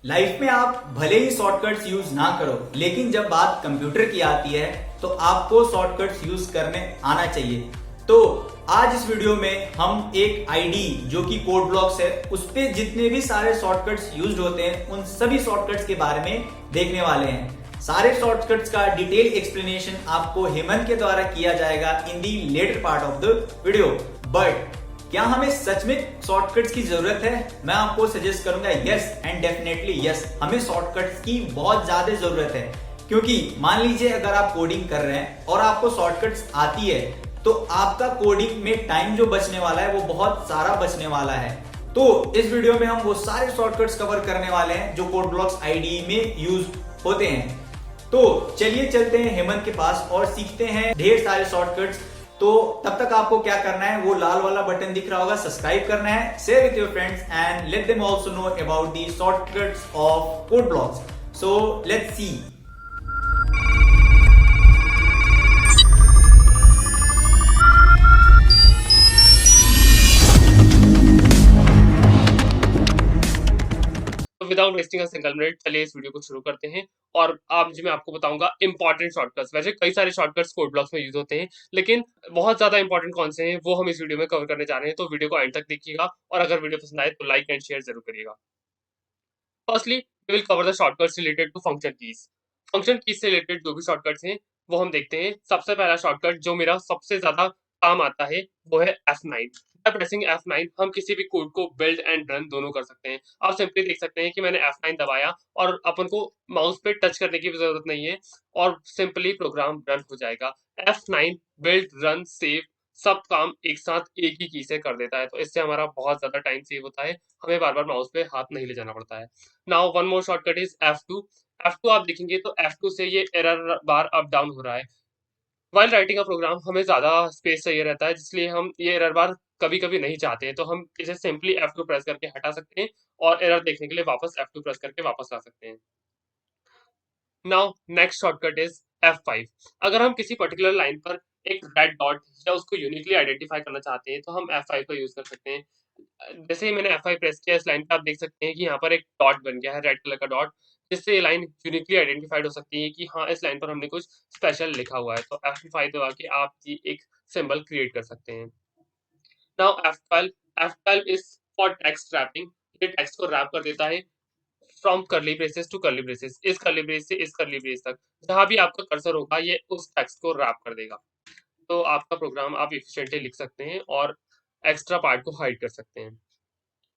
Life में आप भले ही शॉर्टकट्स यूज ना करो, लेकिन जब बात कंप्यूटर की आती है तो आपको शॉर्टकट्स यूज करने आना चाहिए। तो आज इस वीडियो में हम एक आईडी जो कि कोड ब्लॉक्स है, उस पे जितने भी सारे शॉर्टकट्स यूज होते हैं उन सभी शॉर्टकट्स के बारे में देखने वाले हैं। सारे शॉर्टकट्स का डिटेल एक्सप्लेनेशन आपको हेमंत के द्वारा किया जाएगा in the later part of the video. But क्या हमें सच में शॉर्टकट्स की जरूरत है? मैं आपको सजेस्ट करूंगा यस एंड डेफिनेटली यस, हमें शॉर्टकट्स की बहुत ज्यादा जरूरत है। क्योंकि मान लीजिए अगर आप कोडिंग कर रहे हैं और आपको शॉर्टकट्स आती है तो आपका कोडिंग में टाइम जो बचने वाला है वो बहुत सारा बचने वाला है। तो इस वीडियो में हम वो सारे शॉर्टकट्स कवर करने वाले हैं जो कोड ब्लॉक्स आईडी में यूज होते हैं। तो चलिए चलते हैं हेमंत के पास और सीखते हैं ढेर सारे शॉर्टकट्स। तो तब तक आपको क्या करना है, वो लाल वाला बटन दिख रहा होगा, सब्सक्राइब करना है, share with your friends and let them also know about the shortcuts of code blocks. So let's see. तो without wasting a single minute चलिए इस वीडियो को शुरू करते हैं। और आज मैं आपको बताऊंगा इंपॉर्टेंट शॉर्टकट्स। वैसे कई सारे शॉर्टकट्स कोड ब्लॉक्स में यूज होते हैं, लेकिन बहुत ज्यादा इंपॉर्टेंट कौन से हैं वो हम इस वीडियो में कवर करने जा रहे हैं। तो वीडियो को एंड तक देखिएगा और अगर वीडियो पसंद आए तो लाइक एंड शेयर जरूर करिएगा। Firstly we will cover the shortcuts related to function keys. Function keys से रिलेटेड जो भी शॉर्टकट्स हैं वो हम देखते हैं। सबसे पहला शॉर्टकट जो मेरा सबसे ज्यादा काम आता है वो है F9। बाय प्रेसिंग F9 हम किसी भी कोड को बिल्ड एंड रन दोनों कर सकते हैं। आप सिंपली देख सकते हैं कि मैंने F9 दबाया और अपन को माउस पे टच करने की भी जरूरत नहीं है और सिंपली प्रोग्राम रन हो जाएगा। F9 बिल्ड रन सेव सब काम एक साथ एक ही की से कर देता है, तो इससे हमारा बहुत ज्यादा टाइम सेव होता है। हमें बार बार माउस पे हाथ नहीं ले जाना पड़ता है। Now one more shortcut is F2। F2 आप देखेंगे तो F2 से ये एरर बार अप डाउन हो रहा है। वाइल राइटिंग अ प्रोग्राम हमें ज्यादा स्पेस चाहिए रहता है, जिसलिए हम ये एरर बार कभी कभी नहीं चाहते हैं, तो हम इसे सिंपली F2 प्रेस करके हटा सकते हैं और एरर देखने के लिए वापस F2 प्रेस करके वापस ला सकते हैं। Now next shortcut is F5। अगर हम किसी पर्टिकुलर लाइन पर एक रेड डॉट या उसको यूनिकली आइडेंटिफाई करना चाहते हैं तो हम F5 का यूज कर सकते हैं। जैसे ही मैंने F5 प्रेस किया, इस लाइन पे आप देख सकते हैं कि यहाँ पर एक डॉट बन गया है, रेड कलर का डॉट, जिससे ये लाइन यूनिकली आइडेंटिफाइड हो सकती है कि हाँ इस लाइन पर हमने कुछ स्पेशल लिखा हुआ है। तो F5 दबा के आप ये एक सिंबल क्रिएट कर सकते हैं। Now F12 is for text wrapping. ये टेक्स्ट को रैप कर देता है from curly braces to curly braces, इस कर्ली ब्रेस से इस कर्ली ब्रेस तक जहां भी आपका कर्सर होगा ये उस टेक्स्ट को रैप कर देगा। तो आपका प्रोग्राम आप एफिशिएंटली लिख सकते हैं और एक्स्ट्रा पार्ट को हाइड कर सकते हैं।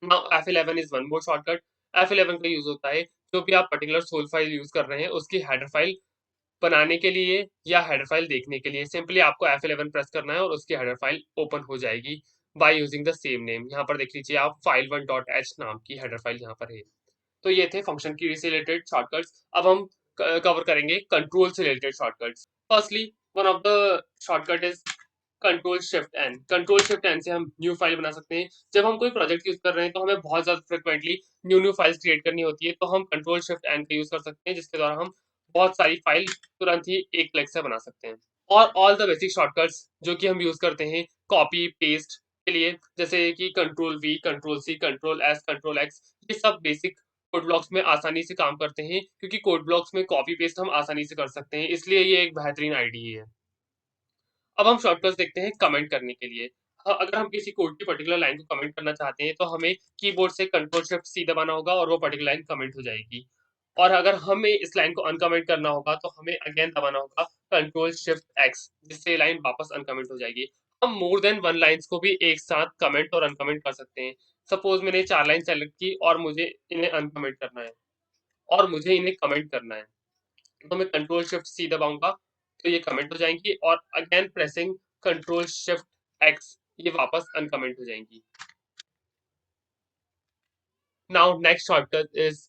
Now F11 is one more shortcut. F11 का यूज होता है जो भी आप पर्टिकुलर सोल फाइल यूज कर रहे हैं उसकी हेडर फाइल बनाने के लिए या हेडर फाइल देखने के लिए सिंपली आपको F11 प्रेस करना है और उसकी हेडर फाइल ओपन हो जाएगी by using the same name. यहाँ पर देख लीजिए आप file1.h नाम की हेडर फाइल यहाँ पर है। तो ये थे फंक्शन की से रिलेटेड शॉर्टकट्स। अब हम कवर करेंगे कंट्रोल से related shortcuts. Firstly one of the shortcut is control shift N. Control shift N से हम न्यू फाइल बना सकते हैं। जब हम कोई प्रोजेक्ट यूज कर रहे हैं तो हमें बहुत ज्यादा फ्रिक्वेंटली न्यू फाइल्स क्रिएट करनी होती है, तो हम कंट्रोल शिफ्ट एन का यूज कर सकते हैं, जिसके द्वारा हम बहुत सारी फाइल तुरंत ही एक क्लिक से बना सकते हैं। और ऑल द बेसिक शॉर्टकट्स जो कि हम यूज करते हैं कॉपी पेस्ट के लिए, जैसे कि control V, control C, control S, control X, ये सब बेसिक कोड ब्लॉक्स में आसानी से काम करते हैं, क्योंकि कोड ब्लॉक्स में कॉपी पेस्ट हम आसानी से कर सकते हैं, इसलिए ये एक बेहतरीन आईडी है। अब हम शॉर्टकट्स देखते हैं कमेंट करने के लिए। अगर हम किसी कोड की पर्टिकुलर लाइन को कमेंट करना चाहते हैं तो हमें कीबोर्ड से कंट्रोल शिफ्ट सी दबाना होगा और वो पर्टिकुलर लाइन कमेंट हो जाएगी। और अगर हमें इस लाइन को अनकमेंट करना होगा तो हमें अगेन दबाना होगा कंट्रोल शिफ्ट एक्स, जिससे ये लाइन वापस अनकमेंट हो जाएगी। हम मोर देन वन लाइंस को भी एक साथ कमेंट और अनकमेंट कर सकते हैं। सपोज मैंने 4 लाइन सेलेक्ट की और मुझे इन्हें अनकमेंट करना है और मुझे इन्हें कमेंट करना है, तो मैं कंट्रोल शिफ्ट सी दबाऊंगा तो ये कमेंट हो जाएंगी और again pressing control shift x ये वापस अनकमेंट हो जाएंगी। Now next shortcut is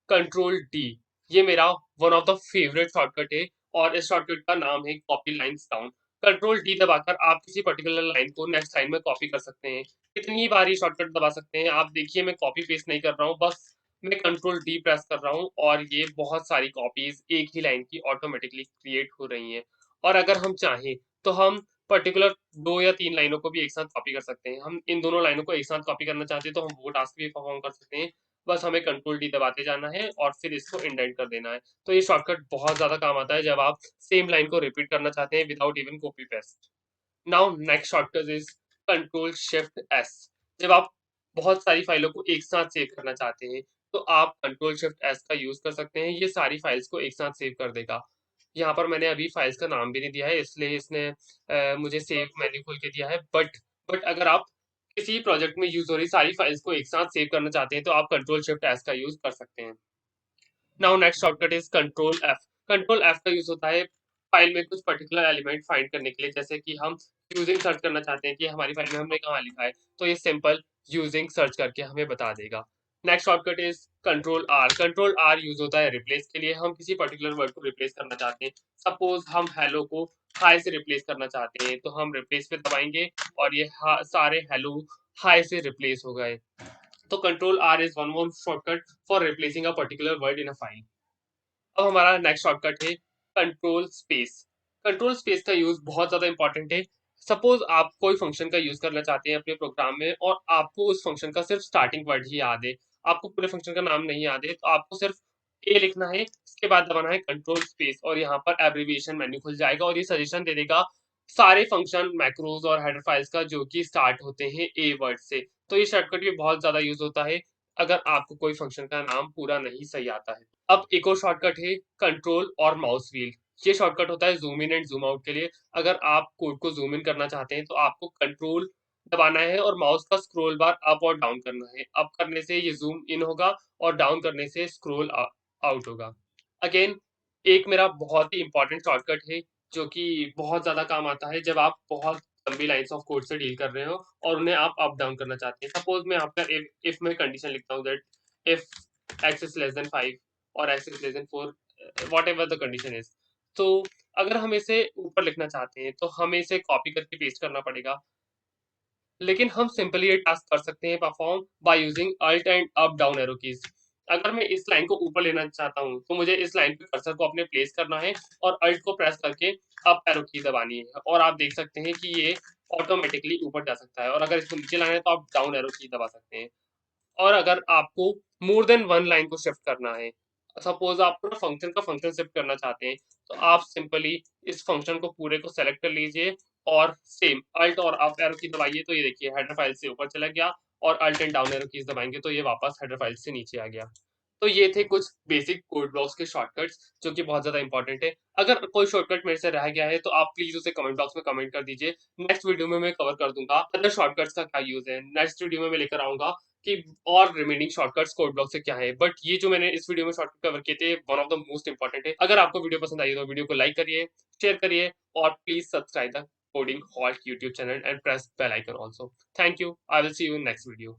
control D. ये मेरा one of the favourite shortcut है और इस शॉर्टकट का नाम है copy lines down. Control D दबाकर आप किसी पर्टिकुलर लाइन को नेक्स्ट लाइन में कॉपी कर सकते हैं। कितनी बार ये शॉर्टकट दबा सकते हैं आप देखिए, मैं कॉपी पेस्ट नहीं कर रहा हूँ, बस मैं कंट्रोल डी प्रेस कर रहा हूँ और ये बहुत सारी कॉपीज एक ही लाइन की ऑटोमेटिकली क्रिएट हो रही हैं। और अगर हम चाहें तो हम पर्टिकुलर 2 या 3 लाइनों को भी एक साथ कॉपी कर सकते हैं। हम इन दोनों लाइनों को एक साथ कॉपी करना चाहते हैं तो हम वो टास्क भी परफॉर्म कर सकते हैं। बस हमें कंट्रोल डी दबाते जाना है और फिर इसको इंडेंट कर देना है। तो ये शॉर्टकट बहुत ज्यादा काम आता है जब आप सेम लाइन को रिपीट करना चाहते हैं without even copy paste. Now next shortcut is control shift S. जब आप बहुत सारी फाइलों को एक साथ सेव करना चाहते हैं तो आप कंट्रोल शिफ्ट एस का यूज कर सकते हैं। ये सारी फाइल्स को एक साथ सेव कर देगा। यहाँ पर मैंने अभी फाइल्स का नाम भी नहीं दिया है, इसलिए इसने मुझे सेव मेन्यू खोल के दिया है। बट अगर आप किसी प्रोजेक्ट में यूज हो रही सारी फाइल्स को एक साथ सेव करना चाहते हैं तो आप कंट्रोल शिफ्ट एस का यूज कर सकते हैं। Now next shortcut is control F. Control F का यूज होता है फाइल में कुछ पर्टिकुलर एलिमेंट फाइंड करने के लिए, जैसे कि हम यूजिंग सर्च करना चाहते हैं कि हमारी फाइल में हमने कहाँ लिखा है, तो ये सिंपल यूजिंग सर्च करके हमें बता देगा। Next shortcut is control R. Control R use होता है रिप्लेस के लिए। हम किसी पर्टिकुलर वर्ड को रिप्लेस करना चाहते हैं, सपोज हम हेलो को हाई से रिप्लेस करना चाहते हैं, तो हम रिप्लेस पे दबाएंगे और ये सारे हेलो हाई से रिप्लेस हो गए। तो control R is one more shortcut for replacing a particular word in a file. अब हमारा नेक्स्ट शॉर्टकट है कंट्रोल स्पेस। कंट्रोल स्पेस का यूज बहुत ज्यादा इंपॉर्टेंट है। सपोज आप कोई फंक्शन का यूज करना चाहते हैं अपने प्रोग्राम में और आपको उस फंक्शन का सिर्फ स्टार्टिंग वर्ड ही याद है, आपको पूरे फंक्शन का नाम नहीं याद है, तो आपको सिर्फ ए लिखना है, इसके बाद दबाना है कंट्रोल स्पेस और यहाँ पर एब्रिविएशन मेन्यू खुल जाएगा और ये सजेशन दे देगा सारे फंक्शन मैक्रोज और हेडर फाइल्स का जो कि स्टार्ट होते हैं ए वर्ड से। तो ये शॉर्टकट भी बहुत ज्यादा यूज होता है अगर आपको कोई फंक्शन का नाम पूरा नहीं सही आता है। अब एक और शॉर्टकट है कंट्रोल और माउस व्हील। ये शॉर्टकट होता है zoom in and zoom out के लिए। अगर आप कोड को जूम इन करना चाहते हैं तो आपको कंट्रोल दबाना है और माउस का स्क्रॉल बार अप और डाउन करना है। अप करने से ये जूम इन होगा और डाउन करने से स्क्रॉल आउट होगा। अगेन एक मेरा बहुत ही इंपॉर्टेंट शॉर्टकट है जो कि बहुत ज्यादा काम आता है जब आप बहुत लंबी लाइंस ऑफ कोड से डील कर रहे हो और उन्हें आप अप डाउन करना चाहते हैं। सपोज मैं आपका इफ में कंडीशन लिखता हूँ that if x is less than 5 और x is less than 4, what ever the condition is. तो अगर हम इसे ऊपर लिखना चाहते हैं तो हमें इसे कॉपी करके पेस्ट करना पड़ेगा, लेकिन हम सिंपली ये टास्क कर सकते हैं perform by using alt and up down arrow keys. अगर मैं इस लाइन को ऊपर लेना चाहता हूँ तो मुझे इस लाइन पे कर्सर को अपने प्लेस करना है और अल्ट को प्रेस करके अप एरो की दबानी है और आप देख सकते हैं कि ये ऑटोमेटिकली ऊपर जा सकता है। और अगर इसको नीचे लाना है तो आप डाउन एरो की दबा सकते हैं। और अगर आपको मोर देन वन लाइन को शिफ्ट करना है, सपोज आप पूरा फंक्शन का फंक्शन शिफ्ट करना चाहते हैं, तो आप सिंपली इस फंक्शन को पूरे को सेलेक्ट कर लीजिए और सेम अल्ट और अप एरो की दबाइए तो ये देखिए हेडर फाइल से ऊपर चला गया और alt and down arrow keys दबाएंगे तो ये वापस हेडर फाइल से नीचे आ गया। तो ये थे कुछ बेसिक कोड ब्लॉक्स के शॉर्टकट्स जो कि बहुत ज्यादा इंपॉर्टेंट है। अगर कोई शॉर्टकट मेरे से रह गया है तो आप प्लीज उसे कमेंट बॉक्स में कमेंट कर दीजिए। नेक्स्ट वीडियो में मैं कवर कर दूंगा अदर शॉर्टकट्स का क्या यूज है। नेक्स्ट वीडियो में मैं लेकर आऊंगा कि और रिमेनिंग शॉर्टकट्स कोड ब्लॉक से क्या है। बट ये जो मैंने इस वीडियो में शॉर्टकट कवर किए थे one of the most important है। अगर आपको वीडियो पसंद आई तो वीडियो को लाइक करिए, शेयर करिए और please subscribe the Coding Halt YouTube channel and press bell icon also. Thank you, I will see you in next video.